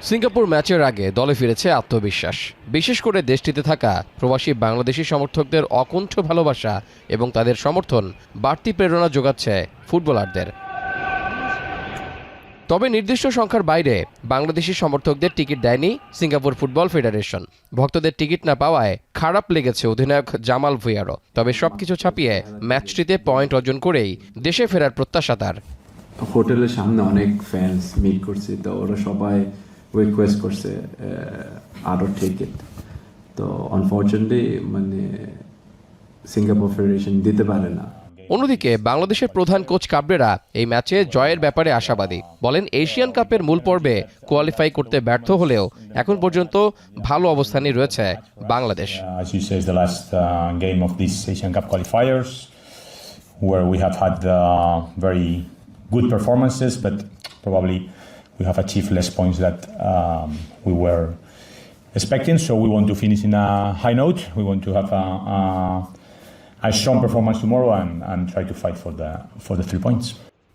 Singapore ম্যাচের আগে দলে ফিরেছে আত্মবিশ্বাস, বিশেষ করে দেশটিতে থাকা প্রবাসী বাংলাদেশি সমর্থকদের অকুণ্ঠ ভালোবাসা এবং তাদের সমর্থন বাড়তি প্রেরণা যোগাচ্ছে ফুটবলারদের। তবে নির্দিষ্ট সংখ্যার বাইরে বাংলাদেশি সমর্থকদের টিকিট দেয়নি সিঙ্গাপুর ফুটবল ফেডারেশন। ভক্তদের টিকিট না পাওয়ায় খারাপ লেগেছে অধিনায়ক জামাল ভুঁইয়ারও। তবে সবকিছু ছাপিয়ে ম্যাচটিতে পয়েন্ট অর্জন করেই দেশে ফেরার প্রত্যাশা তার। হোটেলের সামনে অনেক ফ্যান্স মিট করছে, তো ওরা সবাই রিকোয়েস্ট করছে আরও টিকিট। তো আনফর্চুনেটলি সিঙ্গাপুর ফেডারেশন দিতে পারে না। অন্যদিকে বাংলাদেশের প্রধান কোচ কাবরেরা এই ম্যাচে জয়ের ব্যাপারে আশাবাদী। বলেন, এশিয়ান কাপের মূল পর্বে কোয়ালিফাই করতে ব্যর্থ হলেও এখন পর্যন্ত ভালো অবস্থানে রয়েছে Bangladesh. game of this Asian Cup qualifiers where we have had very good performances, but probably we have achieved less points that we were expecting. So we want to finish in a high note. We want to have a strong performance tomorrow and try to fight for the 3 points.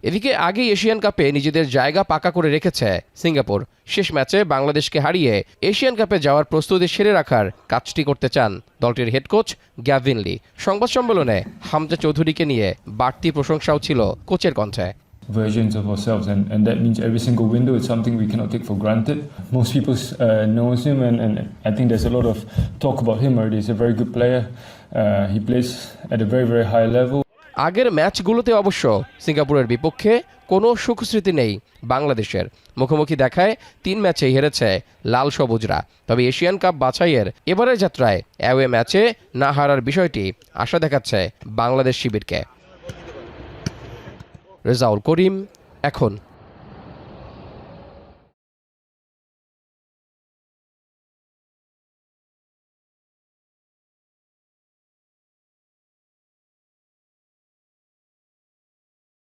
এদিকে আগেই Asian কাপে নিজেদের জায়গা পাকা করে রেখেছে Singapore. শেষ ম্যাচে বাংলাদেশকে হারিয়ে এশিয়ান কাপে যাওয়ার প্রস্তুতি সেরে রাখার কাজটি করতে চান দলটির হেড কোচ গ্যাভিন লি। সংবাদ সম্মেলনে হামজা চৌধুরীকে নিয়ে বাড়তি প্রশংসাও ছিল কোচের কণ্ঠে। Versions of ourselves, and that means every single window is something we cannot take for granted. Most people knows him, and I think there's a lot of talk about him already. He's a very good player. He plays at a very, very high level. আগের ম্যাচগুলোতে অবশ্য সিঙ্গাপুরের বিপক্ষে কোনো সুখস্মৃতি নেই বাংলাদেশের। মুখোমুখি দেখায় 3 ম্যাচেই হেরেছে লাল সবুজরা। তবে এশিয়ান কাপ বাছাইয়ের এবারের যাত্রায় অ্যাওয়ে ম্যাচে না হারার বিষয়টি আশা দেখাচ্ছে বাংলাদেশ শিবিরকে। রেজাউল করিম, এখন।